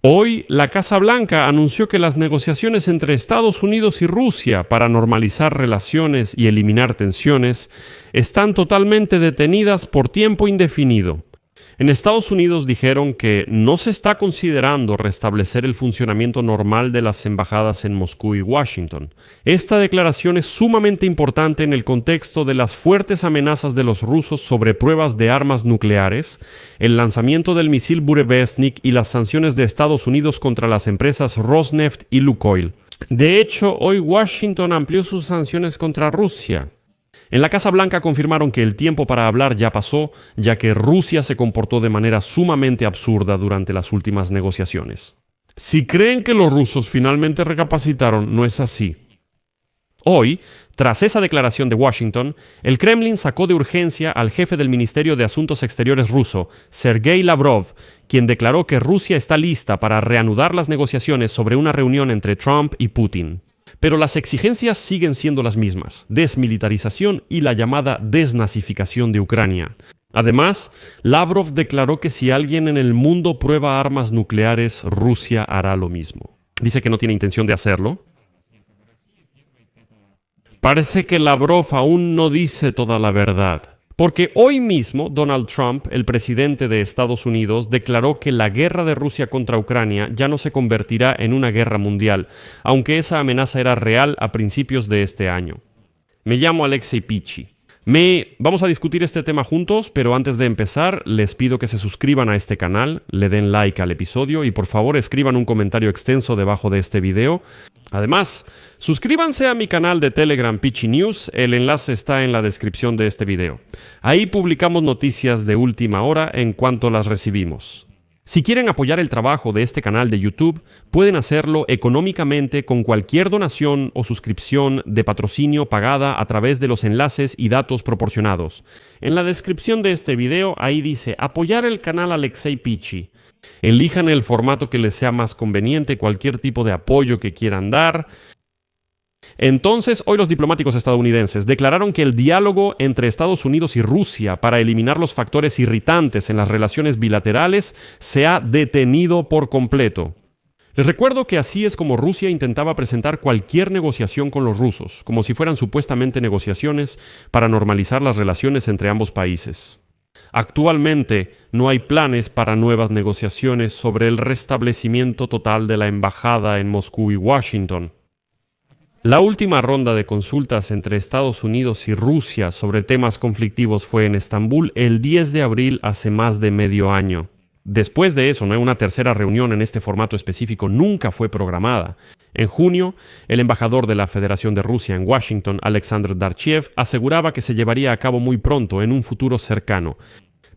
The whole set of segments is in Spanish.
Hoy, la Casa Blanca anunció que las negociaciones entre Estados Unidos y Rusia para normalizar relaciones y eliminar tensiones están totalmente detenidas por tiempo indefinido. En Estados Unidos dijeron que no se está considerando restablecer el funcionamiento normal de las embajadas en Moscú y Washington. Esta declaración es sumamente importante en el contexto de las fuertes amenazas de los rusos sobre pruebas de armas nucleares, el lanzamiento del misil Burevestnik y las sanciones de Estados Unidos contra las empresas Rosneft y Lukoil. De hecho, hoy Washington amplió sus sanciones contra Rusia. En la Casa Blanca confirmaron que el tiempo para hablar ya pasó, ya que Rusia se comportó de manera sumamente absurda durante las últimas negociaciones. Si creen que los rusos finalmente recapacitaron, no es así. Hoy, tras esa declaración de Washington, el Kremlin sacó de urgencia al jefe del Ministerio de Asuntos Exteriores ruso, Sergei Lavrov, quien declaró que Rusia está lista para reanudar las negociaciones sobre una reunión entre Trump y Putin. Pero las exigencias siguen siendo las mismas: desmilitarización y la llamada desnazificación de Ucrania. Además, Lavrov declaró que si alguien en el mundo prueba armas nucleares, Rusia hará lo mismo. Dice que no tiene intención de hacerlo. Parece que Lavrov aún no dice toda la verdad. Porque hoy mismo Donald Trump, el presidente de Estados Unidos, declaró que la guerra de Rusia contra Ucrania ya no se convertirá en una guerra mundial, aunque esa amenaza era real a principios de este año. Me llamo Alexei Pichi. Vamos a discutir este tema juntos, pero antes de empezar, les pido que se suscriban a este canal, le den like al episodio y por favor escriban un comentario extenso debajo de este video. Además, suscríbanse a mi canal de Telegram Pichi News, el enlace está en la descripción de este video. Ahí publicamos noticias de última hora en cuanto las recibimos. Si quieren apoyar el trabajo de este canal de YouTube, pueden hacerlo económicamente con cualquier donación o suscripción de patrocinio pagada a través de los enlaces y datos proporcionados. En la descripción de este video, ahí dice apoyar el canal Alexei Pichi. Elijan el formato que les sea más conveniente, cualquier tipo de apoyo que quieran dar. Entonces, hoy los diplomáticos estadounidenses declararon que el diálogo entre Estados Unidos y Rusia para eliminar los factores irritantes en las relaciones bilaterales se ha detenido por completo. Les recuerdo que así es como Rusia intentaba presentar cualquier negociación con los rusos, como si fueran supuestamente negociaciones para normalizar las relaciones entre ambos países. Actualmente no hay planes para nuevas negociaciones sobre el restablecimiento total de la embajada en Moscú y Washington. La última ronda de consultas entre Estados Unidos y Rusia sobre temas conflictivos fue en Estambul el 10 de abril hace más de medio año. Después de eso, una tercera reunión en este formato específico nunca fue programada. En junio, el embajador de la Federación de Rusia en Washington, Alexander Darchiev, aseguraba que se llevaría a cabo muy pronto, en un futuro cercano.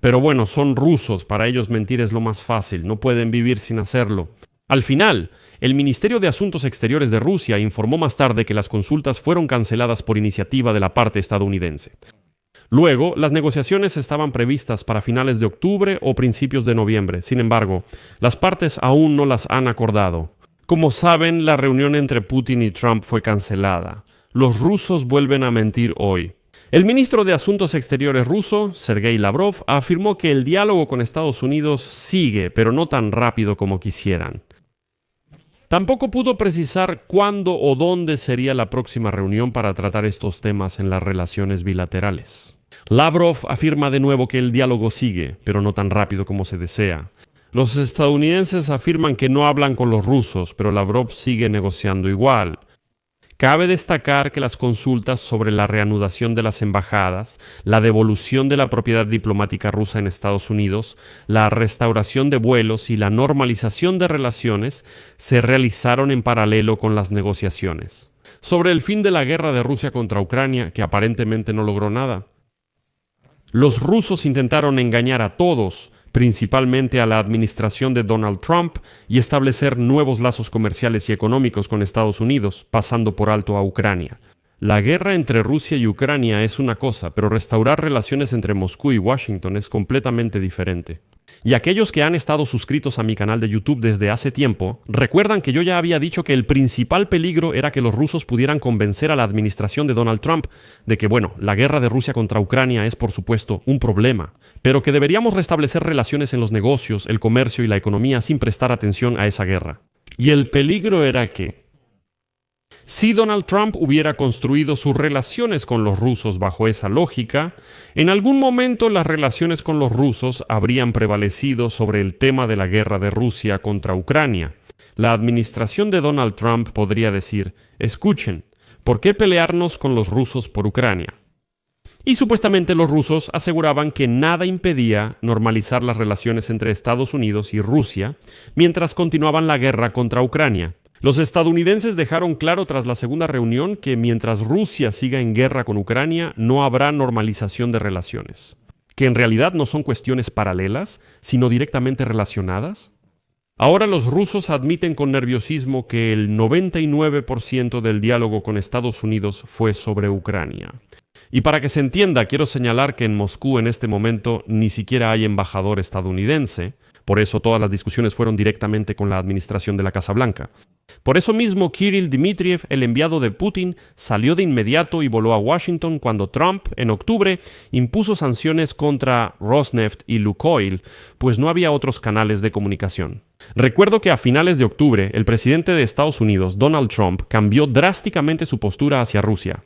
Pero bueno, son rusos, para ellos mentir es lo más fácil, no pueden vivir sin hacerlo. Al final, el Ministerio de Asuntos Exteriores de Rusia informó más tarde que las consultas fueron canceladas por iniciativa de la parte estadounidense. Luego, las negociaciones estaban previstas para finales de octubre o principios de noviembre. Sin embargo, las partes aún no las han acordado. Como saben, la reunión entre Putin y Trump fue cancelada. Los rusos vuelven a mentir hoy. El ministro de Asuntos Exteriores ruso, Sergei Lavrov, afirmó que el diálogo con Estados Unidos sigue, pero no tan rápido como quisieran. Tampoco pudo precisar cuándo o dónde sería la próxima reunión para tratar estos temas en las relaciones bilaterales. Lavrov afirma de nuevo que el diálogo sigue, pero no tan rápido como se desea. Los estadounidenses afirman que no hablan con los rusos, pero Lavrov sigue negociando igual. Cabe destacar que las consultas sobre la reanudación de las embajadas, la devolución de la propiedad diplomática rusa en Estados Unidos, la restauración de vuelos y la normalización de relaciones se realizaron en paralelo con las negociaciones. Sobre el fin de la guerra de Rusia contra Ucrania, que aparentemente no logró nada. Los rusos intentaron engañar a todos, principalmente a la administración de Donald Trump, y establecer nuevos lazos comerciales y económicos con Estados Unidos, pasando por alto a Ucrania. La guerra entre Rusia y Ucrania es una cosa, pero restaurar relaciones entre Moscú y Washington es completamente diferente. Y aquellos que han estado suscritos a mi canal de YouTube desde hace tiempo, recuerdan que yo ya había dicho que el principal peligro era que los rusos pudieran convencer a la administración de Donald Trump de que, bueno, la guerra de Rusia contra Ucrania es, por supuesto, un problema, pero que deberíamos restablecer relaciones en los negocios, el comercio y la economía sin prestar atención a esa guerra. Y el peligro era que, si Donald Trump hubiera construido sus relaciones con los rusos bajo esa lógica, en algún momento las relaciones con los rusos habrían prevalecido sobre el tema de la guerra de Rusia contra Ucrania. La administración de Donald Trump podría decir, escuchen, ¿por qué pelearnos con los rusos por Ucrania? Y supuestamente los rusos aseguraban que nada impedía normalizar las relaciones entre Estados Unidos y Rusia mientras continuaban la guerra contra Ucrania. Los estadounidenses dejaron claro tras la segunda reunión que mientras Rusia siga en guerra con Ucrania, no habrá normalización de relaciones, que en realidad no son cuestiones paralelas, sino directamente relacionadas. Ahora los rusos admiten con nerviosismo que el 99% del diálogo con Estados Unidos fue sobre Ucrania. Y para que se entienda, quiero señalar que en Moscú en este momento ni siquiera hay embajador estadounidense. Por eso todas las discusiones fueron directamente con la administración de la Casa Blanca. Por eso mismo, Kirill Dmitriev, el enviado de Putin, salió de inmediato y voló a Washington cuando Trump, en octubre, impuso sanciones contra Rosneft y Lukoil, pues no había otros canales de comunicación. Recuerdo que a finales de octubre, el presidente de Estados Unidos, Donald Trump, cambió drásticamente su postura hacia Rusia.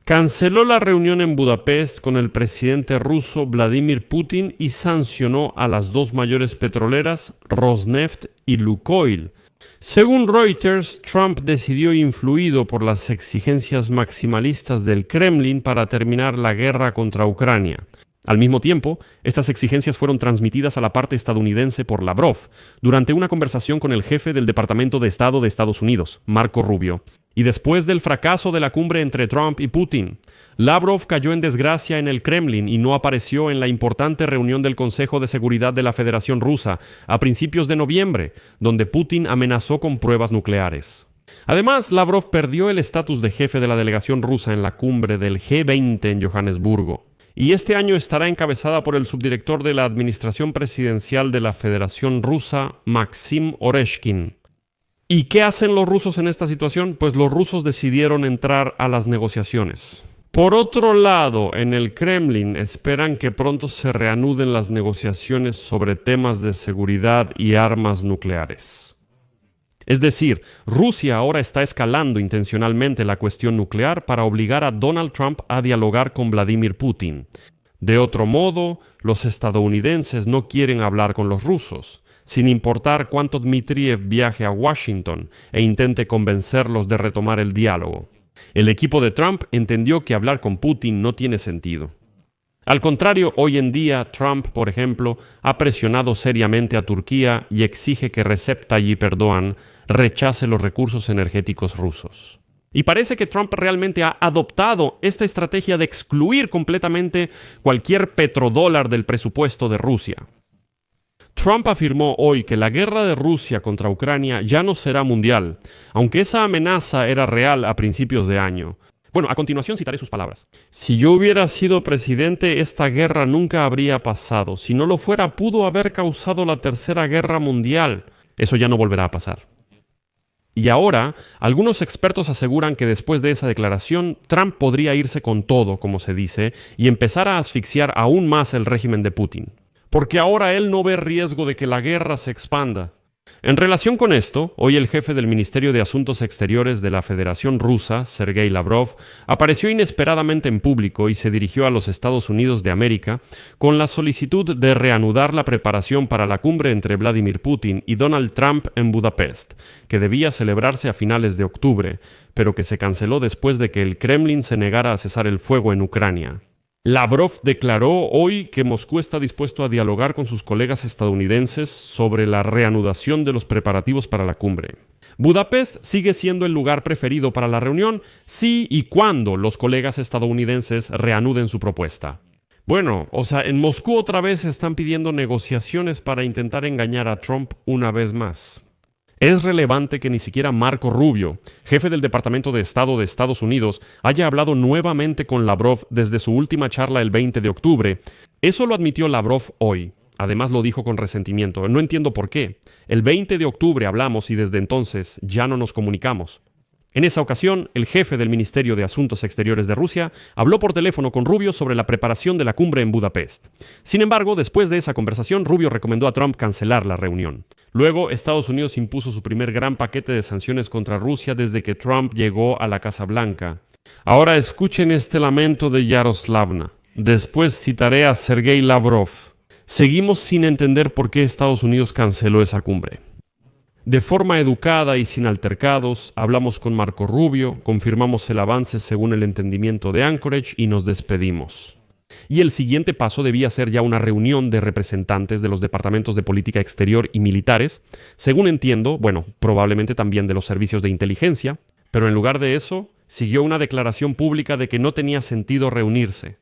Canceló la reunión en Budapest con el presidente ruso Vladimir Putin y sancionó a las dos mayores petroleras, Rosneft y Lukoil. Según Reuters, Trump decidió, influido por las exigencias maximalistas del Kremlin, para terminar la guerra contra Ucrania. Al mismo tiempo, estas exigencias fueron transmitidas a la parte estadounidense por Lavrov, durante una conversación con el jefe del Departamento de Estado de Estados Unidos, Marco Rubio. Y después del fracaso de la cumbre entre Trump y Putin, Lavrov cayó en desgracia en el Kremlin y no apareció en la importante reunión del Consejo de Seguridad de la Federación Rusa a principios de noviembre, donde Putin amenazó con pruebas nucleares. Además, Lavrov perdió el estatus de jefe de la delegación rusa en la cumbre del G20 en Johannesburgo. Y este año estará encabezada por el subdirector de la Administración Presidencial de la Federación Rusa, Maxim Oreshkin. ¿Y qué hacen los rusos en esta situación? Pues los rusos decidieron entrar a las negociaciones. Por otro lado, en el Kremlin esperan que pronto se reanuden las negociaciones sobre temas de seguridad y armas nucleares. Es decir, Rusia ahora está escalando intencionalmente la cuestión nuclear para obligar a Donald Trump a dialogar con Vladimir Putin. De otro modo, los estadounidenses no quieren hablar con los rusos, sin importar cuánto Dmitriev viaje a Washington e intente convencerlos de retomar el diálogo. El equipo de Trump entendió que hablar con Putin no tiene sentido. Al contrario, hoy en día Trump, por ejemplo, ha presionado seriamente a Turquía y exige que Recep Tayyip Erdogan rechace los recursos energéticos rusos. Y parece que Trump realmente ha adoptado esta estrategia de excluir completamente cualquier petrodólar del presupuesto de Rusia. Trump afirmó hoy que la guerra de Rusia contra Ucrania ya no será mundial, aunque esa amenaza era real a principios de año. Bueno, a continuación citaré sus palabras. Si yo hubiera sido presidente, esta guerra nunca habría pasado. Si no lo fuera, pudo haber causado la Tercera Guerra Mundial. Eso ya no volverá a pasar. Y ahora, algunos expertos aseguran que después de esa declaración, Trump podría irse con todo, como se dice, y empezar a asfixiar aún más el régimen de Putin. Porque ahora él no ve riesgo de que la guerra se expanda. En relación con esto, hoy el jefe del Ministerio de Asuntos Exteriores de la Federación Rusa, Sergei Lavrov, apareció inesperadamente en público y se dirigió a los Estados Unidos de América con la solicitud de reanudar la preparación para la cumbre entre Vladimir Putin y Donald Trump en Budapest, que debía celebrarse a finales de octubre, pero que se canceló después de que el Kremlin se negara a cesar el fuego en Ucrania. Lavrov declaró hoy que Moscú está dispuesto a dialogar con sus colegas estadounidenses sobre la reanudación de los preparativos para la cumbre. Budapest sigue siendo el lugar preferido para la reunión si y cuando los colegas estadounidenses reanuden su propuesta. Bueno, en Moscú otra vez están pidiendo negociaciones para intentar engañar a Trump una vez más. Es relevante que ni siquiera Marco Rubio, jefe del Departamento de Estado de Estados Unidos, haya hablado nuevamente con Lavrov desde su última charla el 20 de octubre. Eso lo admitió Lavrov hoy. Además lo dijo con resentimiento. No entiendo por qué. El 20 de octubre hablamos y desde entonces ya no nos comunicamos. En esa ocasión, el jefe del Ministerio de Asuntos Exteriores de Rusia habló por teléfono con Rubio sobre la preparación de la cumbre en Budapest. Sin embargo, después de esa conversación, Rubio recomendó a Trump cancelar la reunión. Luego, Estados Unidos impuso su primer gran paquete de sanciones contra Rusia desde que Trump llegó a la Casa Blanca. Ahora escuchen este lamento de Yaroslavna. Después citaré a Sergei Lavrov. Seguimos sin entender por qué Estados Unidos canceló esa cumbre. De forma educada y sin altercados, hablamos con Marco Rubio, confirmamos el avance según el entendimiento de Anchorage y nos despedimos. Y el siguiente paso debía ser ya una reunión de representantes de los departamentos de política exterior y militares, según entiendo, probablemente también de los servicios de inteligencia, pero en lugar de eso, siguió una declaración pública de que no tenía sentido reunirse.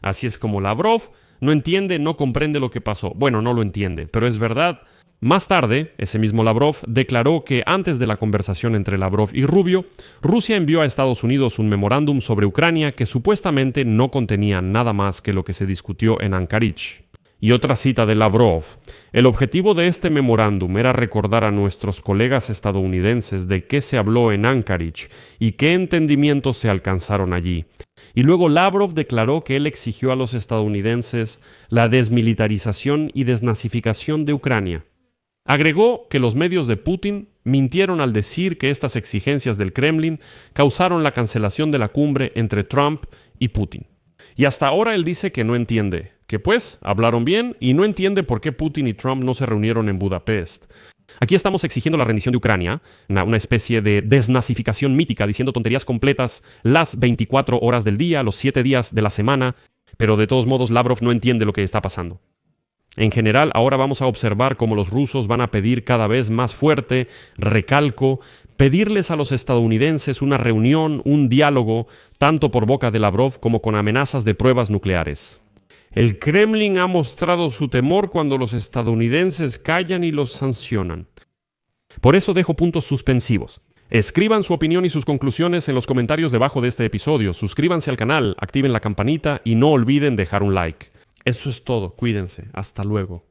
Así es como Lavrov no entiende, no comprende lo que pasó. Bueno, no lo entiende, pero es verdad. Más tarde, ese mismo Lavrov declaró que antes de la conversación entre Lavrov y Rubio, Rusia envió a Estados Unidos un memorándum sobre Ucrania que supuestamente no contenía nada más que lo que se discutió en Anchorage. Y otra cita de Lavrov: el objetivo de este memorándum era recordar a nuestros colegas estadounidenses de qué se habló en Anchorage y qué entendimientos se alcanzaron allí. Y luego Lavrov declaró que él exigió a los estadounidenses la desmilitarización y desnazificación de Ucrania. Agregó que los medios de Putin mintieron al decir que estas exigencias del Kremlin causaron la cancelación de la cumbre entre Trump y Putin. Y hasta ahora él dice que no entiende, que pues hablaron bien y no entiende por qué Putin y Trump no se reunieron en Budapest. Aquí estamos exigiendo la rendición de Ucrania, una especie de desnazificación mítica, diciendo tonterías completas las 24 horas del día, los 7 días de la semana, pero de todos modos Lavrov no entiende lo que está pasando. En general, ahora vamos a observar cómo los rusos van a pedir cada vez más fuerte, recalco, pedirles a los estadounidenses una reunión, un diálogo, tanto por boca de Lavrov como con amenazas de pruebas nucleares. El Kremlin ha mostrado su temor cuando los estadounidenses callan y los sancionan. Por eso dejo puntos suspensivos. Escriban su opinión y sus conclusiones en los comentarios debajo de este episodio. Suscríbanse al canal, activen la campanita y no olviden dejar un like. Eso es todo, cuídense, hasta luego.